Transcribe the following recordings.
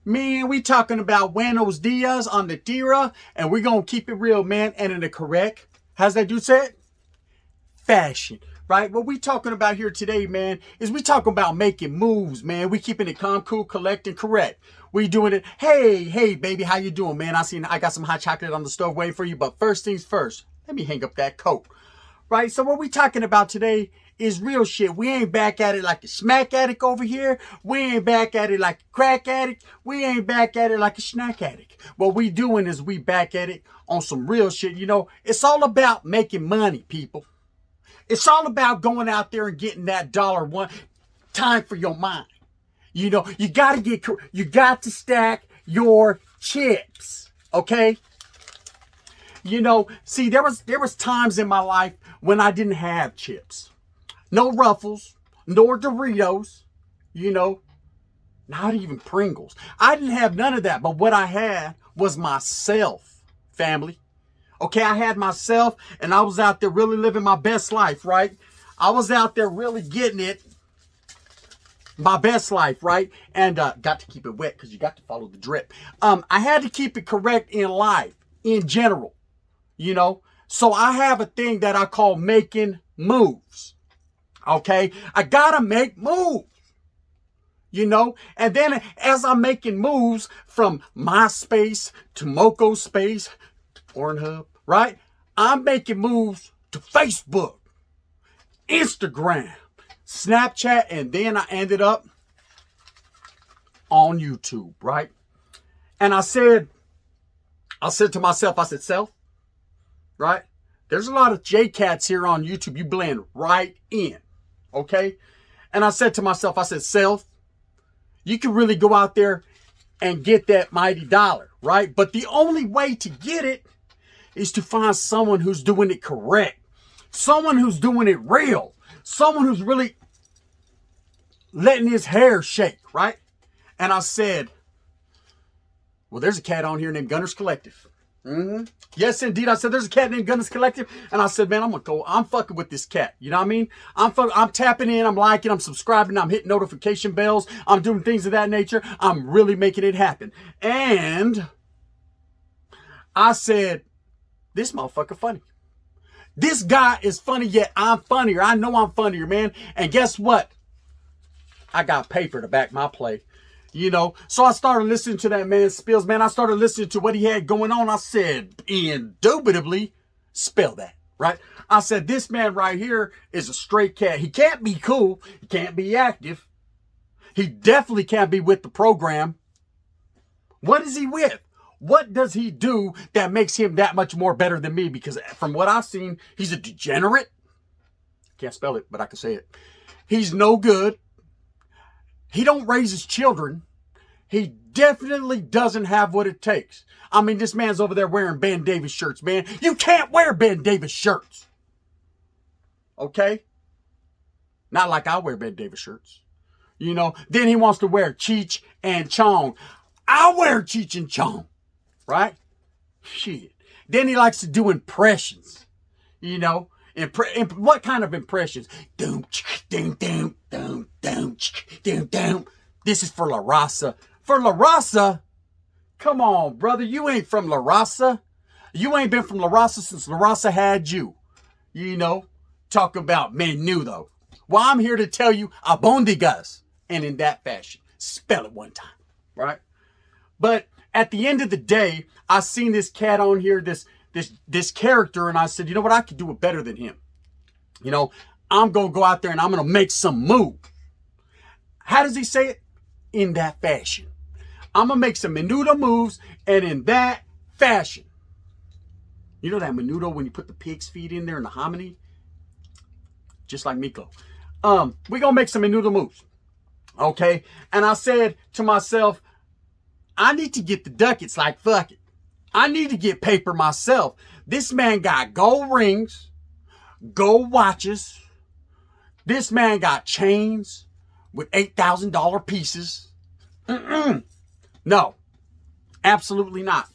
Man, we talking about Buenos Dias on the tira, and we're going to keep it real, man, and in the correct, how's that dude say it? Fashion, right? What we talking about here today, man, is we talking about making moves, man. We keeping it calm, cool, collect, and correct. We doing it. Hey, baby, how you doing, man? I got some hot chocolate on the stove waiting for you, but first things first, let me hang up that coat, right? So what we talking about today is real shit. We ain't back at it like a smack addict over here. We ain't back at it like a crack addict. We ain't back at it like a snack addict. What we doing is we back at it on some real shit. You know, it's all about making money, people. It's all about going out there and getting that dollar one time for your mind. You know, you got to stack your chips, okay? You know, see, there was times in my life when I didn't have chips. No Ruffles, nor Doritos, you know, not even Pringles. I didn't have none of that, but what I had was myself, family. Okay, I had myself, and I was out there really living my best life, right? I was out there really getting it, my best life, right? And got to keep it wet because you got to follow the drip. I had to keep it correct in life, in general, you know? So I have a thing that I call making moves. Okay, I gotta make moves, you know, and then as I'm making moves from MySpace to Moco Space to Pornhub, right? I'm making moves to Facebook, Instagram, Snapchat, and then I ended up on YouTube, right? And I said to myself, I said, self, right? There's a lot of J-Cats here on YouTube. You blend right in. Okay? And I said to myself, I said, self, you can really go out there and get that mighty dollar, right? But the only way to get it is to find someone who's doing it correct. Someone who's doing it real. Someone who's really letting his hair shake, right? And I said, well, there's a cat on here named Gunner's Collective. Mm-hmm. Yes, indeed. I said, there's a cat named Gunner's Collective. And I said, man, I'm fucking with this cat. You know what I mean? I'm tapping in, I'm liking, I'm subscribing, I'm hitting notification bells. I'm doing things of that nature. I'm really making it happen. And I said, this motherfucker funny. This guy is funny, yet I'm funnier. I know I'm funnier, man. And guess what? I got paper to back my play. You know, so I started listening to that man's spills, man. I started listening to what he had going on. I said, indubitably, spell that, right? I said, this man right here is a straight cat. He can't be cool. He can't be active. He definitely can't be with the program. What is he with? What does he do that makes him that much more better than me? Because from what I've seen, he's a degenerate. Can't spell it, but I can say it. He's no good. He don't raise his children. He definitely doesn't have what it takes. I mean, this man's over there wearing Ben Davis shirts, man. You can't wear Ben Davis shirts. Okay? Not like I wear Ben Davis shirts. You know, then he wants to wear Cheech and Chong. I wear Cheech and Chong. Right? Shit. Then he likes to do impressions. You know? What kind of impressions? Doom, doom, doom, doom, doom, doom, doom. This is for La Raza. For La Raza? Come on, brother. You ain't from La Raza. You ain't been from La Raza since La Raza had you. You know? Talk about menudo. Well, I'm here to tell you albondigas. And in that fashion. Spell it one time. Right? But at the end of the day, I seen this cat on here, this character, and I said, you know what, I could do it better than him. You know, I'm going to go out there and I'm going to make some move. How does he say it? In that fashion. I'm going to make some menudo moves, and in that fashion. You know that menudo when you put the pig's feet in there and the hominy? Just like Miko. We're going to make some menudo moves. Okay? And I said to myself, I need to get the ducats, like fuck it. I need to get paper myself. This man got gold rings, gold watches. This man got chains with $8,000 pieces. No, absolutely not.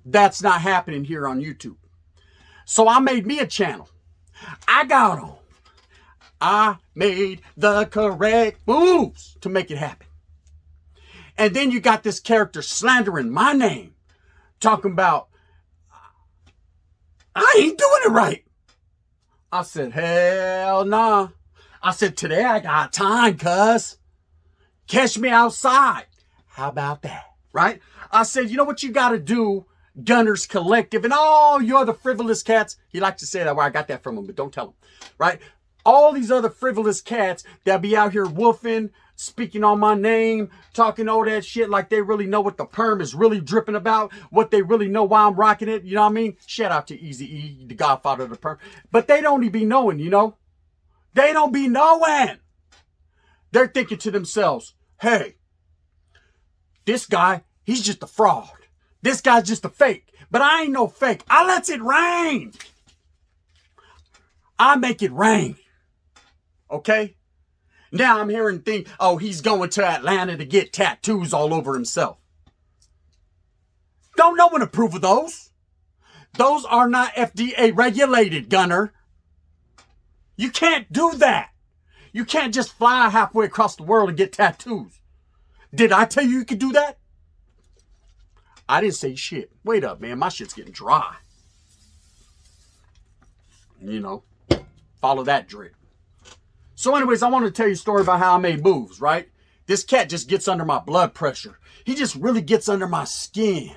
That's not happening here on YouTube. So I made me a channel. I got on I made the correct moves to make it happen. And then you got this character slandering my name, talking about, I ain't doing it right. I said, hell nah. I said, today I got time, cuz. Catch me outside. How about that? Right? I said, you know what you got to do, Gunners Collective, and all you other frivolous cats. He likes to say that, where I got that from him, but don't tell him. Right? All these other frivolous cats that be out here woofing, speaking on my name, talking all that shit like they really know what the perm is really dripping about, what they really know why I'm rocking it. You know what I mean? Shout out to Eazy-E, the godfather of the perm. But they don't even be knowing, you know? They don't be knowing. They're thinking to themselves, hey, this guy, he's just a fraud. This guy's just a fake. But I ain't no fake. I lets it rain. I make it rain. Okay? Now I'm hearing things, oh, he's going to Atlanta to get tattoos all over himself. Don't no one approve of those. Those are not FDA regulated, Gunner. You can't do that. You can't just fly halfway across the world and get tattoos. Did I tell you could do that? I didn't say shit. Wait up, man. My shit's getting dry. You know, follow that drip. So anyways, I want to tell you a story about how I made moves, right? This cat just gets under my blood pressure. He just really gets under my skin.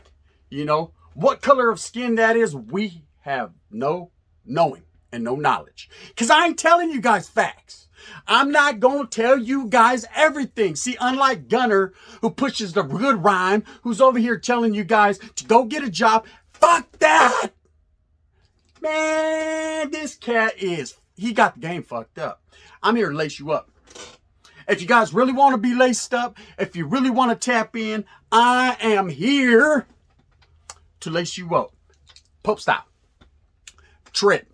You know, what color of skin that is, we have no knowing and no knowledge. Because I ain't telling you guys facts. I'm not going to tell you guys everything. See, unlike Gunner, who pushes the good rhyme, who's over here telling you guys to go get a job, fuck that. Man, this cat he got the game fucked up. I'm here to lace you up. If you guys really want to be laced up, if you really want to tap in, I am here to lace you up. Pope style. Trip.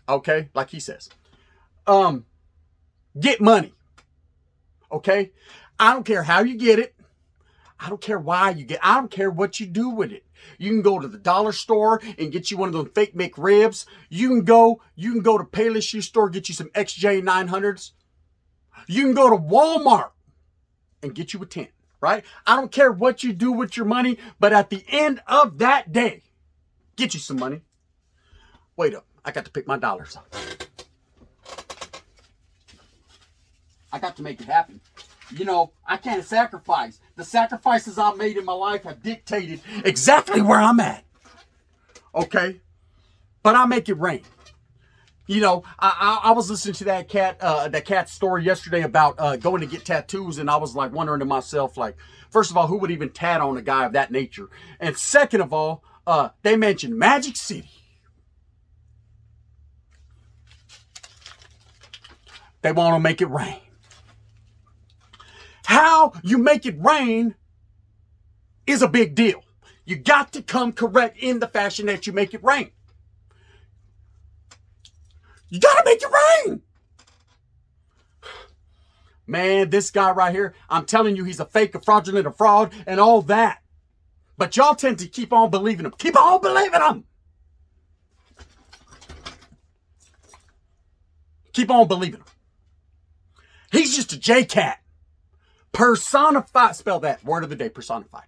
Okay? Like he says. Get money. Okay? I don't care how you get it. I don't care why you get it. I don't care what you do with it. You can go to the dollar store and get you one of those fake McRibs. You can go to Payless Shoe Store, get you some XJ900s. You can go to Walmart and get you a tent, right? I don't care what you do with your money, but at the end of that day, get you some money. Wait up. I got to pick my dollars up. I got to make it happen. You know, I can't sacrifice. The sacrifices I've made in my life have dictated exactly where I'm at. Okay? But I make it rain. You know, I was listening to that cat story yesterday about going to get tattoos, and I was like wondering to myself, like, first of all, who would even tat on a guy of that nature? And second of all, they mentioned Magic City. They want to make it rain. How you make it rain is a big deal. You got to come correct in the fashion that you make it rain. You got to make it rain. Man, this guy right here, I'm telling you, he's a fake, a fraudulent, a fraud, and all that. But y'all tend to keep on believing him. Keep on believing him. Keep on believing him. He's just a J-cat. Personified. Spell that. Word of the day. Personified.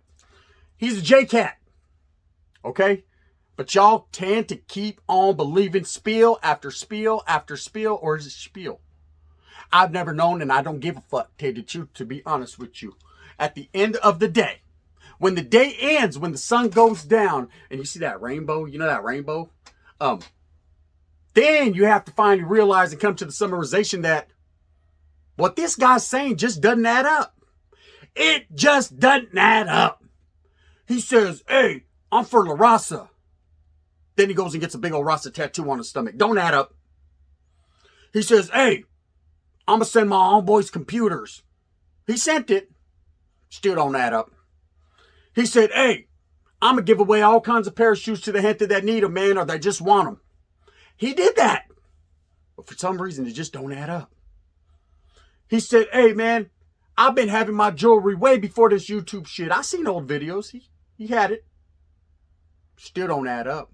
He's a J-cat. Okay? But y'all tend to keep on believing spiel after spiel after spiel. Or is it spiel? I've never known, and I don't give a fuck, tell you the truth, to be honest with you. At the end of the day, when the day ends, when the sun goes down, and you see that rainbow, you know that rainbow? Then you have to finally realize and come to the summarization that what this guy's saying just doesn't add up. It just doesn't add up. He says, hey, I'm for La Raza. Then he goes and gets a big old Rasta tattoo on his stomach. Don't add up. He says, hey, I'm going to send my homeboys computers. He sent it. Still don't add up. He said, hey, I'm going to give away all kinds of parachutes to the gente that need them, man, or they just want them. He did that. But for some reason, it just don't add up. He said, hey, man, I've been having my jewelry way before this YouTube shit. I seen old videos. He had it. Still don't add up.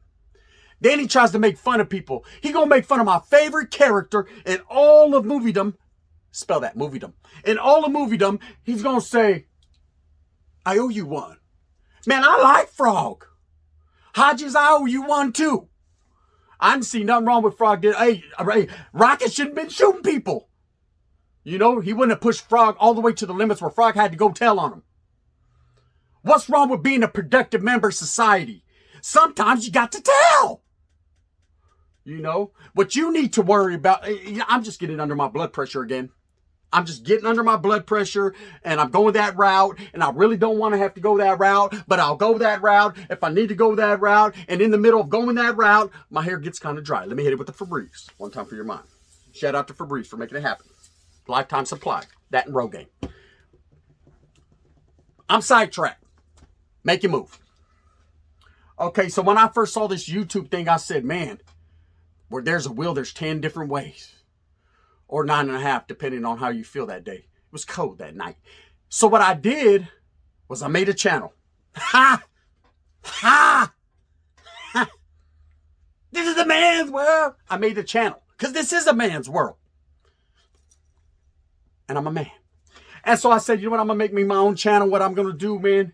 Then he tries to make fun of people. He gonna make fun of my favorite character in all of moviedom. Spell that, moviedom. In all of moviedom, he's gonna say, I owe you one. Man, I like Frog. Hodges, I owe you one too. I didn't see nothing wrong with Frog. Hey, Rocket shouldn't have been shooting people. You know, he wouldn't have pushed Frog all the way to the limits where Frog had to go tell on him. What's wrong with being a productive member of society? Sometimes you got to tell. You know, what you need to worry about. I'm just getting under my blood pressure again. I'm just getting under my blood pressure and I'm going that route, and I really don't want to have to go that route, but I'll go that route if I need to go that route. And in the middle of going that route, my hair gets kind of dry. Let me hit it with the Febreze. One time for your mind. Shout out to Febreze for making it happen. Lifetime supply. That and Rogaine. I'm sidetracked. Make you move. Okay, so when I first saw this YouTube thing, I said, man, where there's a will, there's 10 different ways. Or 9.5, depending on how you feel that day. It was cold that night. So what I did was I made a channel. Ha! Ha! Ha! This is a man's world. I made a channel. Because this is a man's world. And I'm a man. And so I said, you know what? I'm going to make me my own channel. What I'm going to do, man,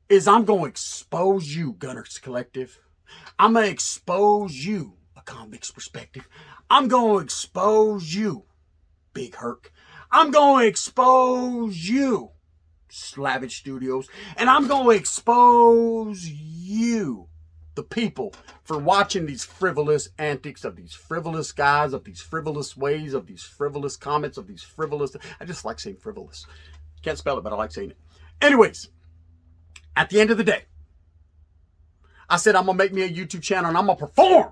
is I'm going to expose you, Gunners Collective. I'm going to expose you, A Convict's Perspective. I'm going to expose you, Big Herc. I'm going to expose you, Slavish Studios. And I'm going to expose you, the people, for watching these frivolous antics of these frivolous guys, of these frivolous ways, of these frivolous comments, of these frivolous... I just like saying frivolous. Can't spell it, but I like saying it. Anyways, at the end of the day, I said I'm going to make me a YouTube channel and I'm going to perform.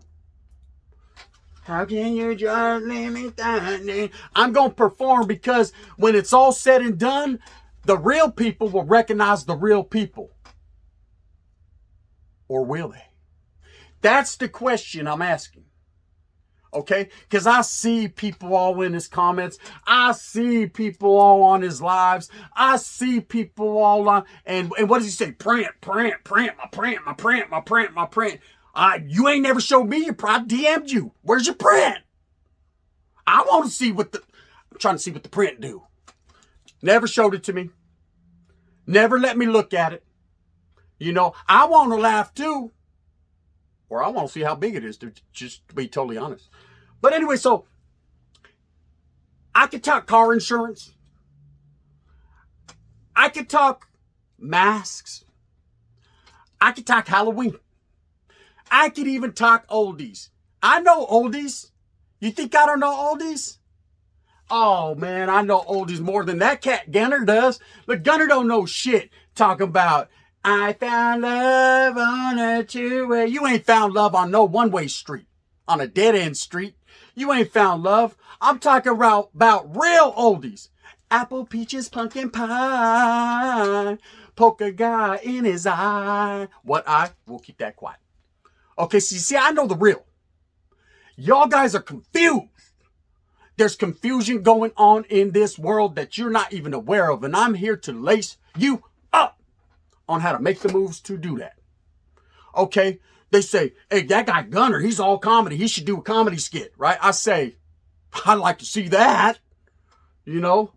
How can you just let me down? I'm going to perform because when it's all said and done, the real people will recognize the real people. Or will they? That's the question I'm asking. Okay? Because I see people all in his comments. I see people all on his lives. I see people all on... And what does he say? Print, my print. You ain't never showed me your print. I DM'd you. Where's your print? I want to see what the... I'm trying to see what the print do. Never showed it to me. Never let me look at it. You know, I want to laugh too. Or I want to see how big it is, to just be totally honest. But anyway, so I could talk car insurance. I could talk masks. I could talk Halloween. I could even talk oldies. I know oldies. You think I don't know oldies? Oh, man, I know oldies more than that cat Gunner does. But Gunner don't know shit talking about, I found love on a two-way. You ain't found love on no one-way street. On a dead-end street. You ain't found love. I'm talking about real oldies. Apple, peaches, pumpkin pie. Polka guy in his eye. What eye? We'll keep that quiet. Okay, so you see, I know the real. Y'all guys are confused. There's confusion going on in this world that you're not even aware of. And I'm here to lace you up on how to make the moves to do that. Okay? They say, hey, that guy Gunner, he's all comedy. He should do a comedy skit, right? I say, I'd like to see that. You know?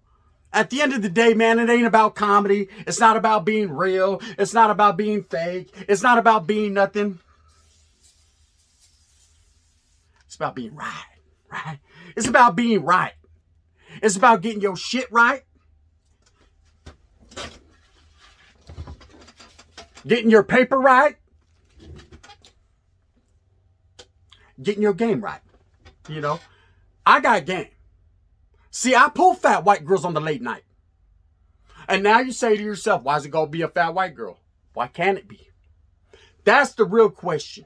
At the end of the day, man, it ain't about comedy. It's not about being real. It's not about being fake. It's not about being nothing. It's about being right? It's about being right. It's about getting your shit right. Getting your paper right. Getting your game right. You know, I got game. See, I pull fat white girls on the late night. And now you say to yourself, why is it going to be a fat white girl? Why can't it be? That's the real question.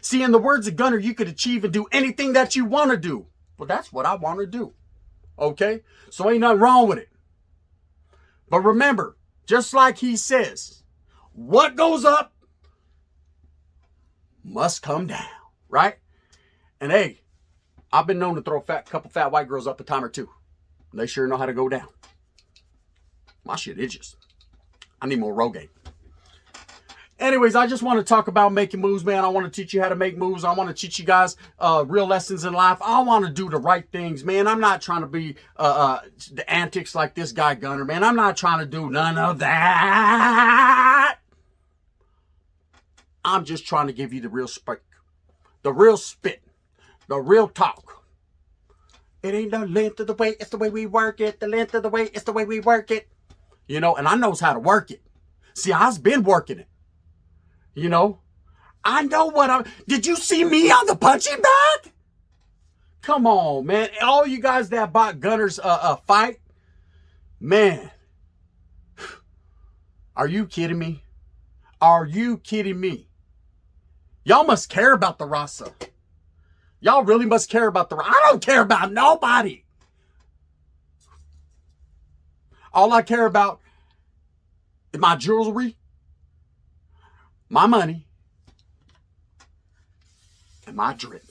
See, in the words of Gunner, you could achieve and do anything that you want to do. Well, that's what I want to do. Okay? So ain't nothing wrong with it. But remember, just like he says, what goes up must come down. Right? And hey, I've been known to throw a couple fat white girls up a time or two. They sure know how to go down. My shit itches. I need more Rogaine. Anyways, I just want to talk about making moves, man. I want to teach you how to make moves. I want to teach you guys real lessons in life. I want to do the right things, man. I'm not trying to be the antics like this guy Gunner, man. I'm not trying to do none of that. I'm just trying to give you the real spit, the real spit, the real talk. It ain't the length of the way, it's the way we work it. The length of the way, it's the way we work it. You know, and I knows how to work it. See, I've been working it. You know, I know what I'm. Did you see me on the punching bag? Come on, man. All you guys that bought Gunner's fight, man. Are you kidding me? Are you kidding me? Y'all must care about the Rasa. Y'all really must care about the Rasa. I don't care about nobody. All I care about is my jewelry, my money, and my drip.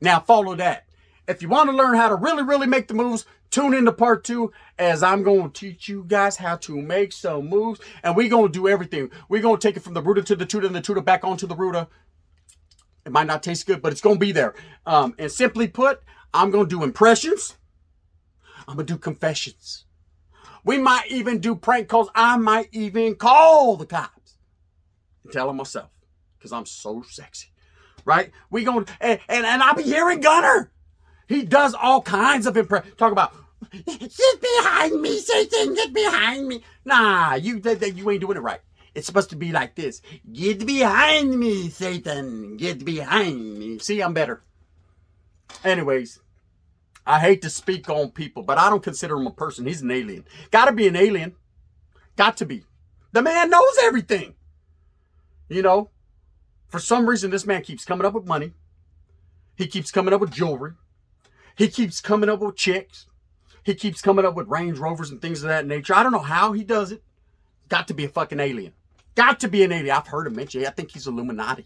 Now follow that. If you want to learn how to really make the moves, tune into part 2 as I'm going to teach you guys how to make some moves. And we're going to do everything. We're going to take it from the rooter to the tutor and the tutor back onto the rooter. It might not taste good, but it's going to be there. And simply put, I'm going to do impressions. I'm going to do confessions. We might even do prank calls. I might even call the cops and tell them myself because I'm so sexy, right? We going and I'll be hearing Gunner. He does all kinds of impressions. Talk about get behind me, Satan. Get behind me. Nah, you ain't doing it right. It's supposed to be like this. Get behind me, Satan. Get behind me. See, I'm better. Anyways. I hate to speak on people, but I don't consider him a person. He's an alien. Got to be an alien. Got to be. The man knows everything. You know, for some reason, this man keeps coming up with money. He keeps coming up with jewelry. He keeps coming up with chicks. He keeps coming up with Range Rovers and things of that nature. I don't know how he does it. Got to be a fucking alien. Got to be an alien. I've heard him mention it. I think he's Illuminati.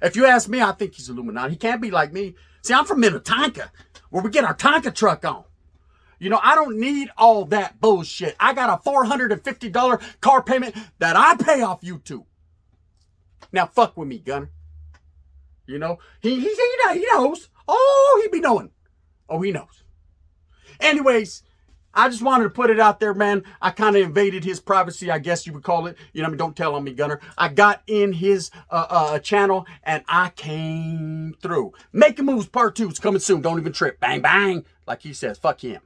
If you ask me, I think he's Illuminati. He can't be like me. See, I'm from Minnetonka, where we get our Tonka truck on. You know, I don't need all that bullshit. I got a $450 car payment that I pay off YouTube. Now, fuck with me, Gunner. You know, he knows. Oh, he be knowing. Oh, he knows. Anyways, I just wanted to put it out there, man. I kind of invaded his privacy, I guess you would call it. You know what I mean? Don't tell on me, Gunner. I got in his channel, and I came through. Making Moves Part 2 is coming soon. Don't even trip. Bang, bang. Like he says, fuck him.